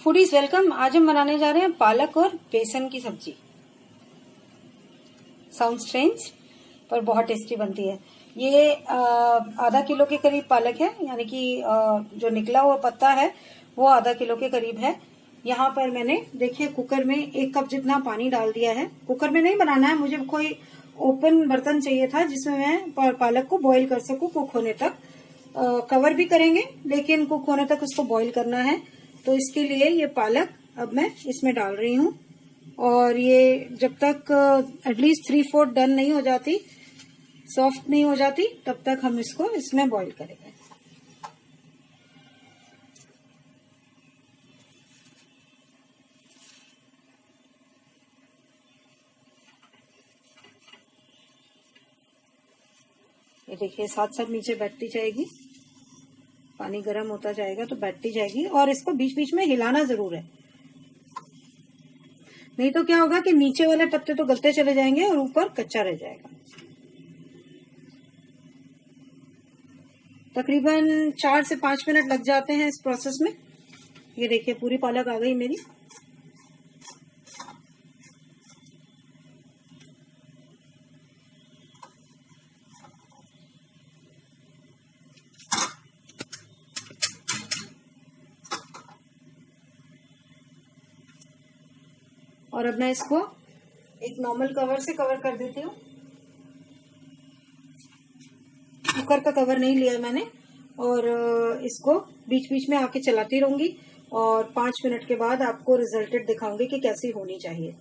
Foodies welcome. आज हम बनाने जा रहे हैं पालक और बेसन की सब्जी। साउंड स्ट्रेंज पर बहुत टेस्टी बनती है। ये आधा किलो के करीब पालक है, यानी कि जो निकला हुआ पत्ता है वो आधा किलो के करीब है। यहाँ पर मैंने देखिए कुकर में 1 कप जितना पानी डाल दिया है। कुकर में नहीं बनाना है, मुझे कोई ओपन बर्तन चाहिए था जिसमें मैं पालक को बॉईल कर सकूं कुक होने तक। कवर भी करेंगे लेकिन कुक होने तक उसको बॉईल करना है। तो इसके लिए ये पालक अब मैं इसमें डाल रही हूँ और ये जब तक एटलीस्ट 3/4 डन नहीं हो जाती, सॉफ्ट नहीं हो जाती, तब तक हम इसको इसमें बॉईल करेंगे। ये देखिए साथ साथ नीचे बैठती जाएगी, पानी गर्म होता जाएगा तो बैठती जाएगी और इसको बीच बीच में हिलाना जरूर है, नहीं तो क्या होगा कि नीचे वाले पत्ते तो गलते चले जाएंगे और ऊपर कच्चा रह जाएगा। तकरीबन 4 से 5 मिनट लग जाते हैं इस प्रोसेस में। ये देखिए पूरी पालक आ गई मेरी। और अब मैं इसको एक नॉर्मल कवर से कवर कर देती हूँ। कुकर का कवर नहीं लिया मैंने और इसको बीच बीच में आके चलाती रहूंगी और 5 मिनट के बाद आपको रिजल्टेड दिखाऊंगी कि कैसी होनी चाहिए।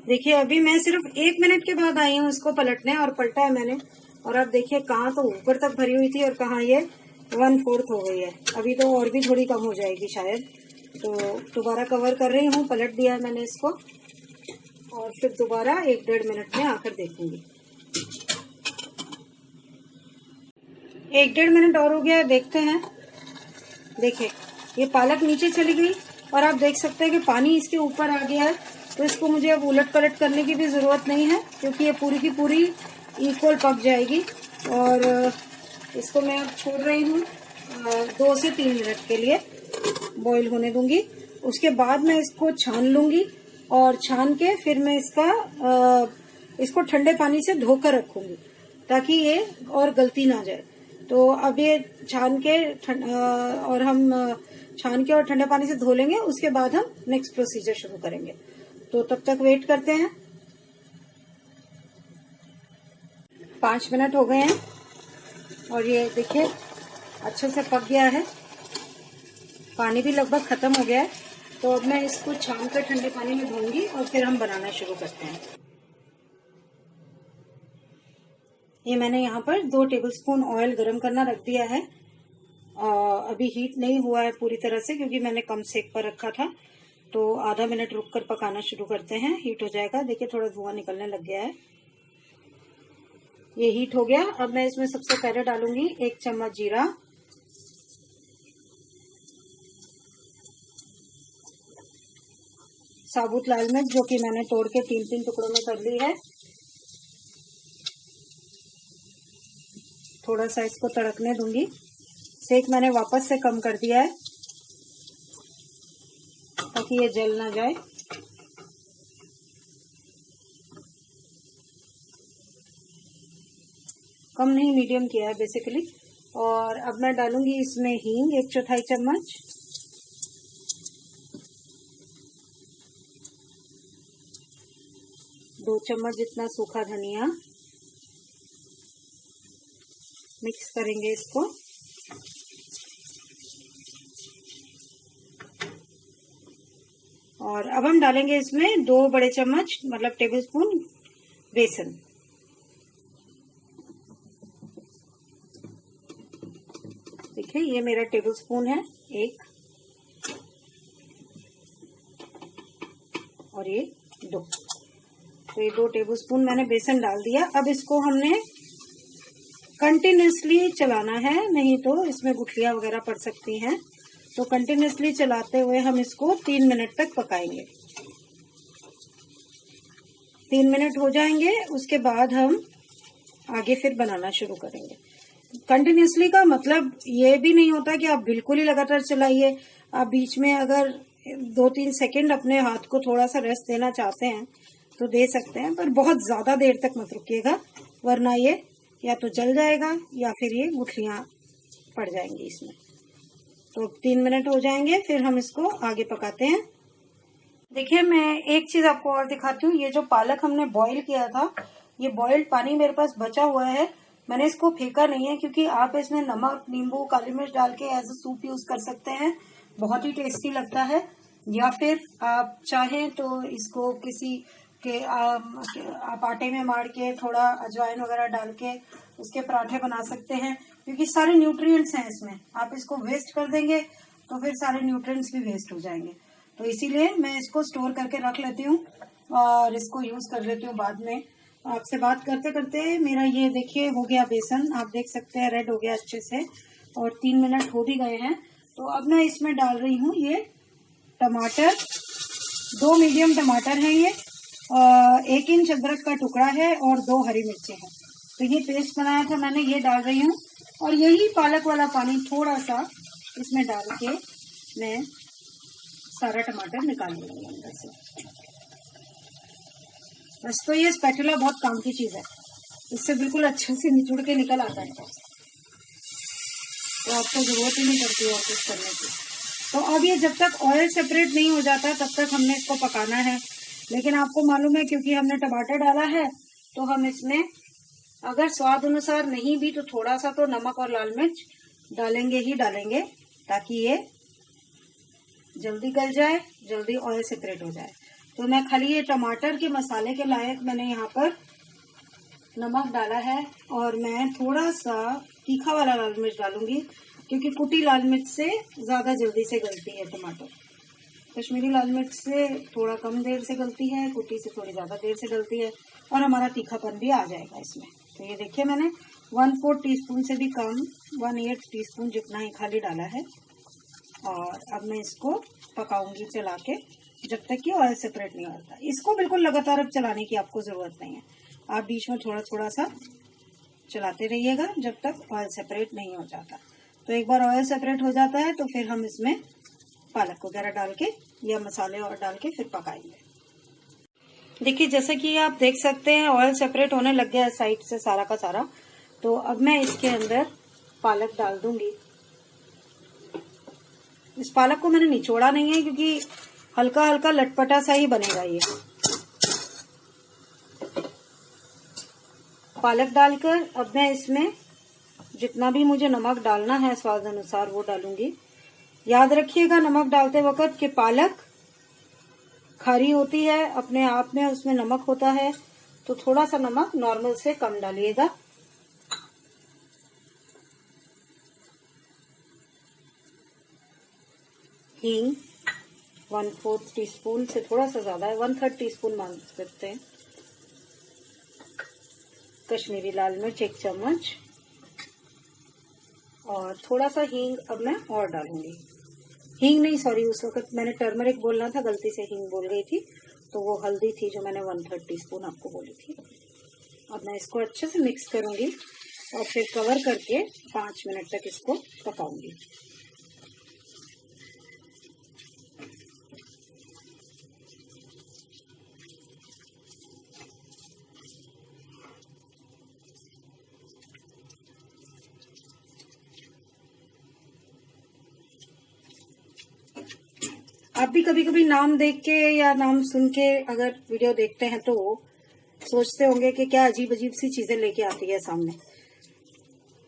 देखिए अभी मैं सिर्फ 1 मिनट के बाद आई हूँ इसको पलटने, और पलटा है मैंने, और अब देखिए कहाँ तो ऊपर तक भरी हुई थी और कहाँ ये 1/4 हो गई है। अभी तो और भी थोड़ी कम हो जाएगी शायद। तो दोबारा कवर कर रही हूँ, पलट दिया है मैंने इसको और फिर दोबारा 1-1.5 मिनट में आकर देखूंगी। 1-1.5 मिनट और हो गया है, देखते हैं। देखिए ये पालक नीचे चली गई और आप देख सकते हैं कि पानी इसके ऊपर आ गया है। तो इसको मुझे अब उलट पलट करने की भी जरूरत नहीं है क्योंकि ये पूरी की पूरी इक्वल पक जाएगी। और इसको मैं अब छोड़ रही हूँ 2 से 3 मिनट के लिए बॉईल होने दूंगी। उसके बाद मैं इसको छान लूंगी और छान के फिर मैं इसको ठंडे पानी से धोकर रखूंगी ताकि ये और गलती ना जाए। तो अब ये छान के और ठंडे पानी से धो लेंगे, उसके बाद हम नेक्स्ट प्रोसीजर शुरू करेंगे। तो तब तक वेट करते हैं। 5 मिनट हो गए हैं और ये देखिए अच्छे से पक गया है, पानी भी लगभग खत्म हो गया है। तो अब मैं इसको छान कर ठंडे पानी में धोऊंगी और फिर हम बनाना शुरू करते हैं। ये मैंने यहाँ पर 2 टेबलस्पून ऑयल गरम करना रख दिया है। अभी हीट नहीं हुआ है पूरी तरह से क्योंकि मैंने कम सेक पर रखा था। तो आधा मिनट रुककर पकाना शुरू करते हैं, हीट हो जाएगा। देखिए थोड़ा धुआं निकलने लग गया है। ये हीट हो गया। अब मैं इसमें सबसे पहले डालूंगी 1 चम्मच जीरा, साबुत लाल मिर्च जो कि मैंने तोड़ के 3-3 टुकड़ों में कर ली है। थोड़ा सा इसको तड़कने दूंगी। सेक मैंने वापस से कम कर दिया है ताकि ये जल ना जाए। कम नहीं, मीडियम किया है बेसिकली। और अब मैं डालूंगी इसमें हींग 1/4 चम्मच, दो चम्मच जितना सूखा धनिया। मिक्स करेंगे इसको। और अब हम डालेंगे इसमें 2 बड़े चम्मच मतलब टेबलस्पून बेसन। देखिए ये मेरा टेबलस्पून है 1 और ये 2। तो ये 2 टेबलस्पून मैंने बेसन डाल दिया। अब इसको हमने कंटिन्यूसली चलाना है, नहीं तो इसमें गुठलियां वगैरह पड़ सकती हैं। तो कंटिन्यूसली चलाते हुए हम इसको 3 मिनट तक पकाएंगे। 3 मिनट हो जाएंगे, उसके बाद हम आगे फिर बनाना शुरू करेंगे। कंटिन्यूसली का मतलब ये भी नहीं होता कि आप बिल्कुल ही लगातार चलाइए। आप बीच में अगर 2-3 सेकंड अपने हाथ को थोड़ा सा रेस्ट देना चाहते हैं तो दे सकते हैं, पर बहुत ज्यादा देर तक मत रुकिएगा, वरना ये या तो जल जाएगा या फिर ये गुठलियां पड़ जाएंगी इसमें। तो 3 मिनट हो जाएंगे, फिर हम इसको आगे पकाते हैं। देखिए मैं एक चीज आपको और दिखाती हूँ। ये जो पालक हमने बॉईल किया था, ये बॉइल्ड पानी मेरे पास बचा हुआ है। मैंने इसको फेंका नहीं है, क्योंकि आप इसमें नमक, नींबू, काली मिर्च डाल के एज अ सूप यूज कर सकते हैं, बहुत ही टेस्टी लगता है। या फिर आप चाहें तो इसको किसी के आप आटे में मार के थोड़ा अजवाइन वगैरह डाल के उसके पराठे बना सकते हैं, क्योंकि सारे न्यूट्रिएंट्स हैं इसमें। आप इसको वेस्ट कर देंगे तो फिर सारे न्यूट्रिएंट्स भी वेस्ट हो जाएंगे। तो इसीलिए मैं इसको स्टोर करके रख लेती हूँ और इसको यूज कर लेती हूँ बाद में। आपसे बात करते करते मेरा ये देखिए हो गया बेसन, आप देख सकते हैं रेड हो गया अच्छे से, और 3 मिनट हो भी गए हैं। तो अब मैं इसमें डाल रही हूँ ये टमाटर, 2 मीडियम टमाटर हैं ये, 1 इंच अदरक का टुकड़ा है और 2 हरी मिर्चें हैं। तो ये पेस्ट बनाया था मैंने, ये डाल रही हूँ। और यही पालक वाला पानी थोड़ा सा इसमें डाल के मैं सारा टमाटर निकाल लूंगी अंदर से। बस तो ये स्पैटुला बहुत काम की चीज है, इससे बिल्कुल अच्छे से निचुड़ के निकल आता है, तो आपको जरूरत ही नहीं पड़ती और कुछ करने की। तो अब ये जब तक ऑयल सेपरेट नहीं हो जाता तब तक हमने इसको पकाना है। लेकिन आपको मालूम है क्योंकि हमने टमाटर डाला है तो हम इसमें अगर स्वाद अनुसार नहीं भी तो थोड़ा सा तो नमक और लाल मिर्च डालेंगे ही डालेंगे, ताकि ये जल्दी गल जाए, जल्दी ऑयल सेपरेट हो जाए। तो मैं खाली ये टमाटर के मसाले के लायक मैंने यहाँ पर नमक डाला है, और मैं थोड़ा सा तीखा वाला लाल मिर्च डालूंगी, क्योंकि कुटी लाल मिर्च से ज्यादा जल्दी से गलती है टमाटर। कश्मीरी लाल मिर्च से थोड़ा कम देर से गलती है, कुटी से थोड़ी ज्यादा देर से गलती है, और हमारा तीखापन भी आ जाएगा इसमें। तो ये देखिए मैंने 1/4 टीस्पून से भी कम, 1/8 टीस्पून जितना ही खाली डाला है। और अब मैं इसको पकाऊंगी चला के जब तक कि ऑयल सेपरेट नहीं होता। इसको बिल्कुल लगातार अब चलाने की आपको जरूरत नहीं है, आप बीच में थोड़ा थोड़ा सा चलाते रहिएगा जब तक ऑयल सेपरेट नहीं हो जाता। तो एक बार ऑयल सेपरेट हो जाता है तो फिर हम इसमें पालक वगैरह डाल के या मसाले और डाल के फिर पकाएंगे। देखिए जैसे कि आप देख सकते हैं ऑयल सेपरेट होने लग गया है साइड से सारा का सारा। तो अब मैं इसके अंदर पालक डाल दूंगी। इस पालक को मैंने निचोड़ा नहीं है, क्योंकि हल्का हल्का लटपटा सा ही बनेगा ये। पालक डालकर अब मैं इसमें जितना भी मुझे नमक डालना है स्वाद अनुसार वो डालूंगी। याद रखिएगा नमक डालते वक्त कि पालक खारी होती है अपने आप में, उसमें नमक होता है, तो थोड़ा सा नमक नॉर्मल से कम डालिएगा। हींग 1/4 टीस्पून से थोड़ा सा ज्यादा है, 1/3 टीस्पून मान सकते हैं। कश्मीरी लाल मिर्च 1 चम्मच, और थोड़ा सा हींग अब मैं और डालूंगी। हींग नहीं, सॉरी, उस वक्त मैंने टर्मरिक बोलना था, गलती से हींग बोल गई थी, तो वो हल्दी थी जो मैंने 1/3 टीस्पून आपको बोली थी। अब मैं इसको अच्छे से मिक्स करूंगी और फिर कवर करके 5 मिनट तक इसको पकाऊंगी। आप भी कभी कभी नाम देख के या नाम सुन के अगर वीडियो देखते हैं तो सोचते होंगे कि क्या अजीब अजीब सी चीजें लेके आती है सामने,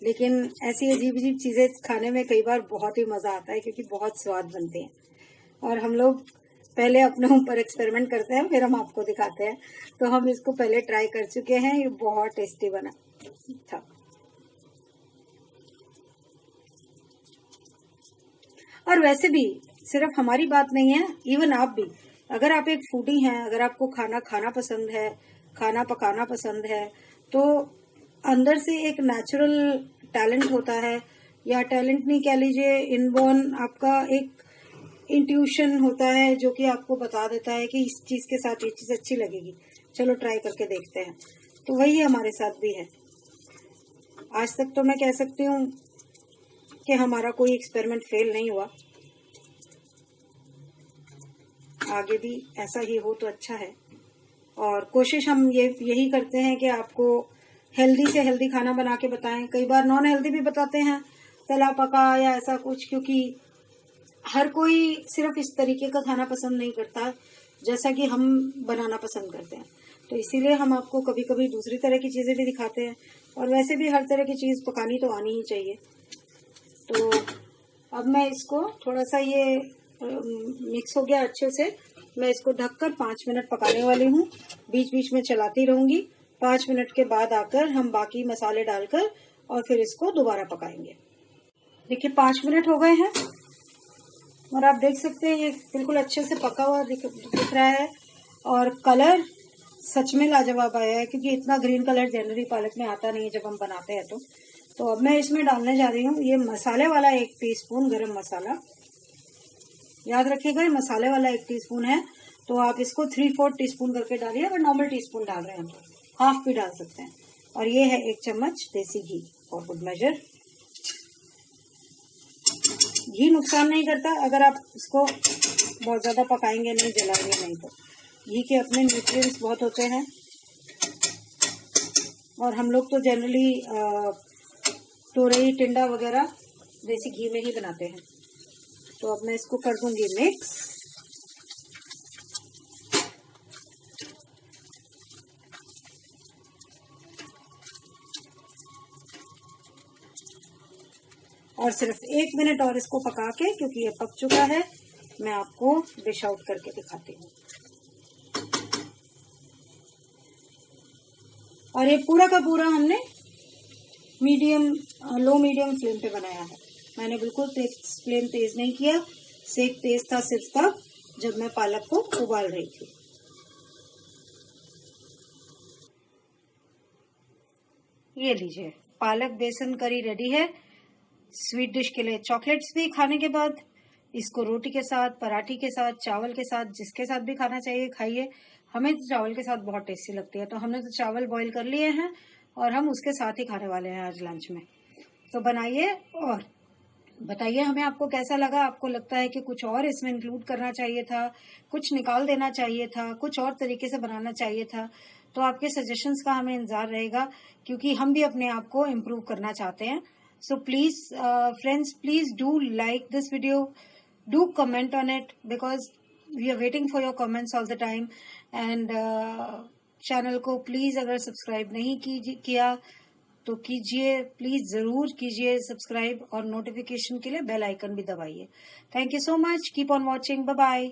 लेकिन ऐसी अजीब अजीब चीजें खाने में कई बार बहुत ही मजा आता है, क्योंकि बहुत स्वाद बनते हैं। और हम लोग पहले अपने ऊपर एक्सपेरिमेंट करते हैं, फिर हम आपको दिखाते हैं। तो हम इसको पहले ट्राई कर चुके हैं, ये बहुत टेस्टी बना था। और वैसे भी सिर्फ हमारी बात नहीं है, इवन आप भी, अगर आप एक फूडी हैं, अगर आपको खाना खाना पसंद है, खाना पकाना पसंद है, तो अंदर से एक नेचुरल टैलेंट होता है, या टैलेंट नहीं कह लीजिए, इनबॉर्न आपका एक इंट्यूशन होता है जो कि आपको बता देता है कि इस चीज के साथ ये चीज अच्छी लगेगी, चलो ट्राई करके देखते हैं। तो वही हमारे साथ भी है। आज तक तो मैं कह सकती हूँ कि हमारा कोई एक्सपेरिमेंट फेल नहीं हुआ। आगे भी ऐसा ही हो तो अच्छा है। और कोशिश हम यही करते हैं कि आपको हेल्दी से हेल्दी खाना बना के बताएं। कई बार नॉन हेल्दी भी बताते हैं, तला पका या ऐसा कुछ, क्योंकि हर कोई सिर्फ इस तरीके का खाना पसंद नहीं करता जैसा कि हम बनाना पसंद करते हैं। तो इसीलिए हम आपको कभी कभी दूसरी तरह की चीजें भी दिखाते हैं। और वैसे भी हर तरह की चीज पकानी तो आनी ही चाहिए। तो अब मैं इसको थोड़ा सा ये मिक्स हो गया अच्छे से, मैं इसको ढककर 5 मिनट पकाने वाली हूँ। बीच बीच में चलाती रहूंगी। 5 मिनट के बाद आकर हम बाकी मसाले डालकर और फिर इसको दोबारा पकाएंगे। देखिए 5 मिनट हो गए हैं और आप देख सकते हैं ये बिल्कुल अच्छे से पका हुआ दिख रहा है। और कलर सच में लाजवाब आया है, क्योंकि इतना ग्रीन कलर जनरली पालक में आता नहीं है जब हम बनाते हैं। तो अब मैं इसमें डालने जा रही हूँ ये मसाले वाला 1 टीस्पून गरम मसाला। याद रखिएगा ये मसाले वाला 1 टीस्पून है, तो आप इसको 3/4 टीस्पून करके डालिए। अगर नॉर्मल टीस्पून डाल रहे हैं तो हाफ भी डाल सकते हैं। और ये है 1 चम्मच देसी घी फॉर गुड मेजर। घी नुकसान नहीं करता अगर आप इसको बहुत ज्यादा पकाएंगे नहीं, जलाएंगे नहीं। तो घी के अपने न्यूट्रिएंट्स बहुत होते हैं और हम लोग तो जनरली तोरई टिंडा वगैरह देसी घी में ही बनाते हैं। तो अब मैं इसको कर दूंगी मिक्स। और सिर्फ 1 मिनट और इसको पका के, क्योंकि ये पक चुका है, मैं आपको डिश आउट करके दिखाती हूँ। और ये पूरा का पूरा हमने लो मीडियम फ्लेम पे बनाया है। मैंने बिल्कुल फ्लेम तेज नहीं किया। सेक तेज था सिर्फ तब जब मैं पालक को उबाल रही थी। ये लीजिए पालक बेसन करी रेडी है। स्वीट डिश के लिए चॉकलेट्स भी खाने के बाद इसको रोटी के साथ, पराठी के साथ, चावल के साथ, जिसके साथ भी खाना चाहिए खाइए। हमें तो चावल के साथ बहुत टेस्टी लगती है, तो हमने तो चावल बॉईल कर लिए हैं और हम उसके साथ ही खाने वाले हैं आज लंच में। तो बनाइए और बताइए हमें आपको कैसा लगा। आपको लगता है कि कुछ और इसमें इंक्लूड करना चाहिए था, कुछ निकाल देना चाहिए था, कुछ और तरीके से बनाना चाहिए था? तो आपके सजेशंस का हमें इंतजार रहेगा, क्योंकि हम भी अपने आप को इम्प्रूव करना चाहते हैं। So please, friends, please do like this video, do comment on it, because we are waiting for your comments all the time. And channel को प्लीज अगर सब्सक्राइब नहीं किया तो कीजिए, प्लीज जरूर कीजिए सब्सक्राइब, और नोटिफिकेशन के लिए बेल आइकन भी दबाइए। Thank you so much, keep on watching, bye bye.